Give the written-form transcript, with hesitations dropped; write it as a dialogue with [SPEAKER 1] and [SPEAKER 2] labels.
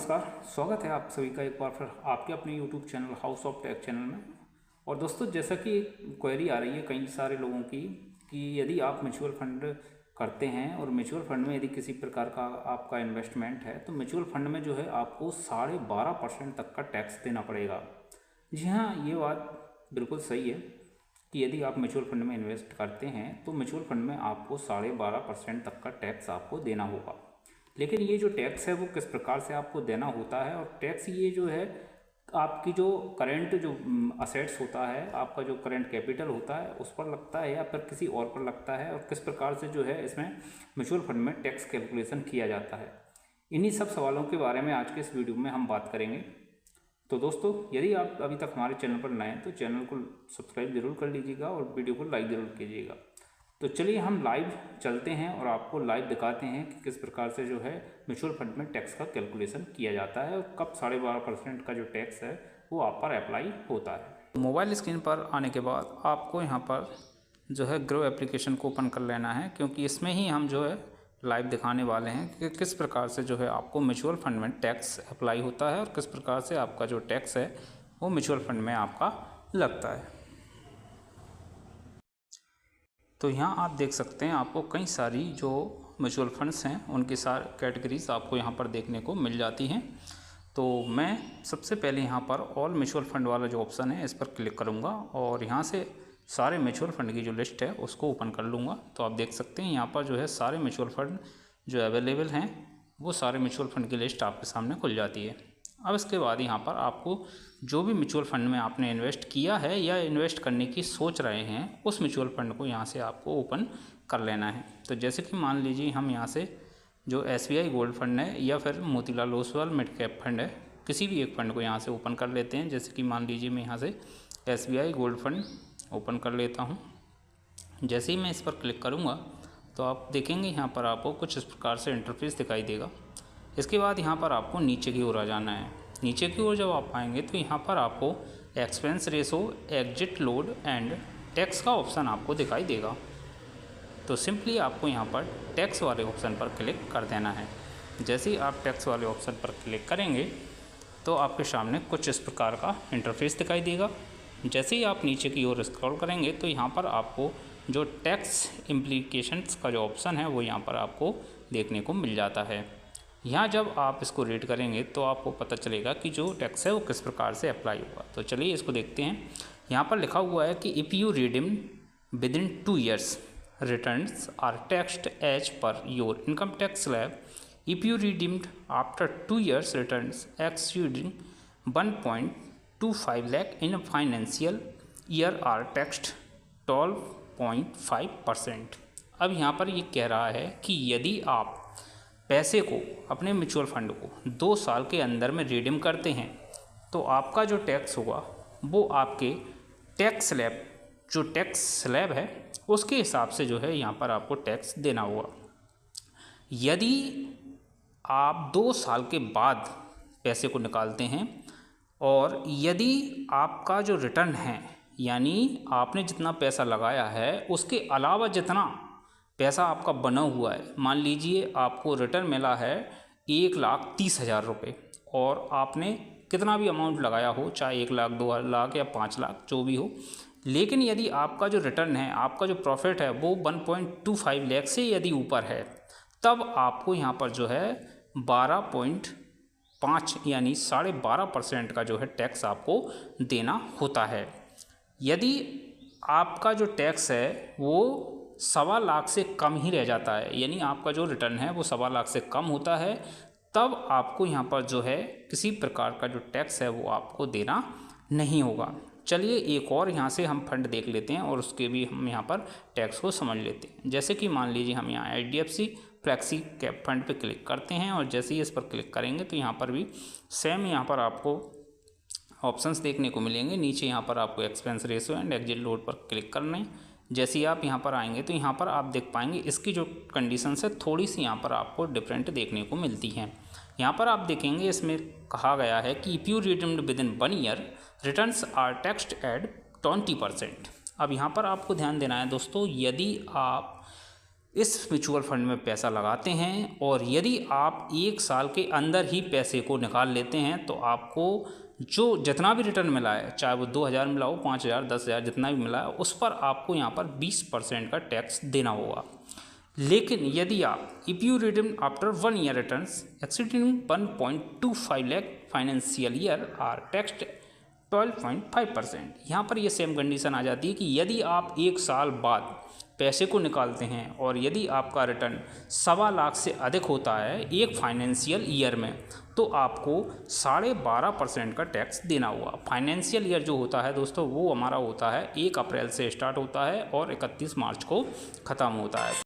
[SPEAKER 1] नमस्कार, स्वागत है आप सभी का एक बार फिर आपके अपने YouTube channel house of take channel में। और दोस्तों, जैसा कि क्वेरी आ रही है कई सारे लोगों की कि यदि आप म्यूचुअल फंड करते हैं और म्यूचुअल फंड में यदि किसी प्रकार का आपका इन्वेस्टमेंट है तो म्यूचुअल फंड में जो है आपको 12.5% तक का टैक्स देना पड़ेगा। जी हाँ, ये बात बिल्कुल सही है कि यदि आप म्यूचुअल फंड में इन्वेस्ट करते हैं तो म्यूचुअल फंड में आपको 12.5% तक का टैक्स आपको देना होगा। लेकिन ये जो टैक्स है वो किस प्रकार से आपको देना होता है, और टैक्स ये जो है आपकी जो करंट जो असेट्स होता है, आपका जो करंट कैपिटल होता है उस पर लगता है या फिर किसी और पर लगता है, और किस प्रकार से जो है इसमें म्यूचुअल फंड में टैक्स कैलकुलेशन किया जाता है, इन्हीं सब सवालों के बारे में आज के इस वीडियो में हम बात करेंगे। तो दोस्तों, यदि आप अभी तक हमारे चैनल पर नए हैं तो चैनल को सब्सक्राइब जरूर कर लीजिएगा और वीडियो को लाइक ज़रूर कीजिएगा। तो चलिए हम लाइव चलते हैं और आपको लाइव दिखाते हैं कि किस प्रकार से जो है म्यूचुअल फंड में टैक्स का कैलकुलेशन किया जाता है और कब 12.5% का जो टैक्स है वो आप पर अप्लाई होता है। मोबाइल स्क्रीन पर आने के बाद आपको यहाँ पर जो है ग्रो एप्लीकेशन को ओपन कर लेना है, क्योंकि इसमें ही हम जो है लाइव दिखाने वाले हैं कि किस प्रकार से जो है आपको म्यूचुअल फंड में टैक्स अप्लाई होता है और किस प्रकार से आपका जो टैक्स है वो म्यूचुअल फंड में आपका लगता है। तो यहाँ आप देख सकते हैं आपको कई सारी जो म्यूचुअल फंड्स हैं उनकी सारी कैटेगरीज आपको यहाँ पर देखने को मिल जाती हैं। तो मैं सबसे पहले यहाँ पर ऑल म्यूचुअल फंड वाला जो ऑप्शन है इस पर क्लिक करूँगा और यहाँ से सारे म्यूचुअल फंड की जो लिस्ट है उसको ओपन कर लूँगा। तो आप देख सकते हैं यहाँ पर जो है सारे म्यूचुअल फंड जो अवेलेबल हैं वो सारे म्यूचुअल फंड की लिस्ट आपके सामने खुल जाती है। अब इसके बाद यहाँ पर आपको जो भी म्यूचुअल फंड में आपने इन्वेस्ट किया है या इन्वेस्ट करने की सोच रहे हैं उस म्यूचुअल फंड को यहाँ से आपको ओपन कर लेना है। तो जैसे कि मान लीजिए हम यहाँ से जो SBI गोल्ड फंड है या फिर Motilal Oswal mid cap fund है, किसी भी एक फ़ंड को यहाँ से ओपन कर लेते हैं। जैसे कि मान लीजिए मैं यहाँ से SBI गोल्ड फंड ओपन कर लेता हूँ। जैसे ही मैं इस पर क्लिक करूँगा तो आप देखेंगे यहाँ पर आपको कुछ इस प्रकार से इंटरफेस दिखाई देगा। इसके बाद यहाँ पर आपको नीचे की ओर आ जाना है। नीचे की ओर जब आप आएंगे तो यहाँ पर आपको expense ratio, exit load and tax का ऑप्शन आपको दिखाई देगा। तो सिंपली आपको यहाँ पर टैक्स वाले ऑप्शन पर क्लिक कर देना है। जैसे ही आप टैक्स वाले ऑप्शन पर क्लिक करेंगे तो आपके सामने कुछ इस प्रकार का इंटरफेस दिखाई देगा। जैसे ही आप नीचे की ओर स्क्रॉल करेंगे तो यहाँ पर आपको जो टैक्स इम्प्लीकेशंस का जो ऑप्शन है वो यहाँ पर आपको देखने को मिल जाता है। यहाँ जब आप इसको रीड करेंगे तो आपको पता चलेगा कि जो टैक्स है वो किस प्रकार से अप्लाई होगा। तो चलिए इसको देखते हैं। यहाँ पर लिखा हुआ है कि if you redeem within 2 years returns are taxed as per your income tax slab. If you redeemed after 2 years returns exceeding 1.25 lakh in financial year are taxed 12.5%। अब यहाँ पर ये कह रहा है कि यदि आप पैसे को, अपने म्यूचुअल फंड को 2 साल के अंदर में रिडीम करते हैं तो आपका जो टैक्स होगा वो आपके टैक्स स्लैब, जो टैक्स स्लैब है उसके हिसाब से जो है यहाँ पर आपको टैक्स देना होगा। यदि आप 2 साल के बाद पैसे को निकालते हैं और यदि आपका जो रिटर्न है, यानी आपने जितना पैसा लगाया है उसके अलावा जितना पैसा आपका बना हुआ है, मान लीजिए आपको रिटर्न मिला है 1,30,000 रुपये और आपने कितना भी अमाउंट लगाया हो, चाहे 1 लाख, 2 लाख या 5 लाख जो भी हो, लेकिन यदि आपका जो रिटर्न है, आपका जो प्रॉफिट है वो 1.25 लाख से यदि ऊपर है तब आपको यहाँ पर जो है 12.5 यानी 12.5% का जो है टैक्स आपको देना होता है। यदि आपका जो टैक्स है वो 1.25 लाख से कम ही रह जाता है, यानी आपका जो रिटर्न है वो 1.25 लाख से कम होता है, तब आपको यहाँ पर जो है किसी प्रकार का जो टैक्स है वो आपको देना नहीं होगा। चलिए एक और यहाँ से हम फंड देख लेते हैं और उसके भी हम यहाँ पर टैक्स को समझ लेते हैं। जैसे कि मान लीजिए हम यहाँ HDFC फ्लेक्सी कैप फंड पे क्लिक करते हैं और जैसे ही इस पर क्लिक करेंगे तो यहाँ पर भी सेम यहाँ पर आपको ऑप्शंस देखने को मिलेंगे। नीचे यहाँ पर आपको expense ratio and exit load पर क्लिक करना है। जैसे ही आप यहाँ पर आएंगे तो यहाँ पर आप देख पाएंगे इसकी जो कंडीशंस है थोड़ी सी यहाँ पर आपको डिफरेंट देखने को मिलती हैं। यहाँ पर आप देखेंगे इसमें कहा गया है कि if you redeemed within 1 year returns are taxed at 20%। अब यहाँ पर आपको ध्यान देना है दोस्तों, यदि आप इस म्यूचुअल फंड में पैसा लगाते हैं और यदि आप 1 साल के अंदर ही पैसे को निकाल लेते हैं तो आपको जो जितना भी रिटर्न मिला है, चाहे वो 2000 मिला हो, 5000, 10,000, जितना भी मिला है, उस पर आपको यहाँ पर 20% का टैक्स देना होगा। लेकिन यदि आप if you redeem after 1 year returns exceeding 1.25 lakh financial year are taxed 12.5%। यहाँ पर ये सेम कंडीशन आ जाती है कि यदि आप 1 साल बाद पैसे को निकालते हैं और यदि आपका रिटर्न 1.25 लाख से अधिक होता है एक फाइनेंशियल ईयर में, तो आपको 12.5% का टैक्स देना होगा। फाइनेंशियल ईयर जो होता है दोस्तों, वो हमारा होता है 1 अप्रैल से स्टार्ट होता है और 31 मार्च को ख़त्म होता है।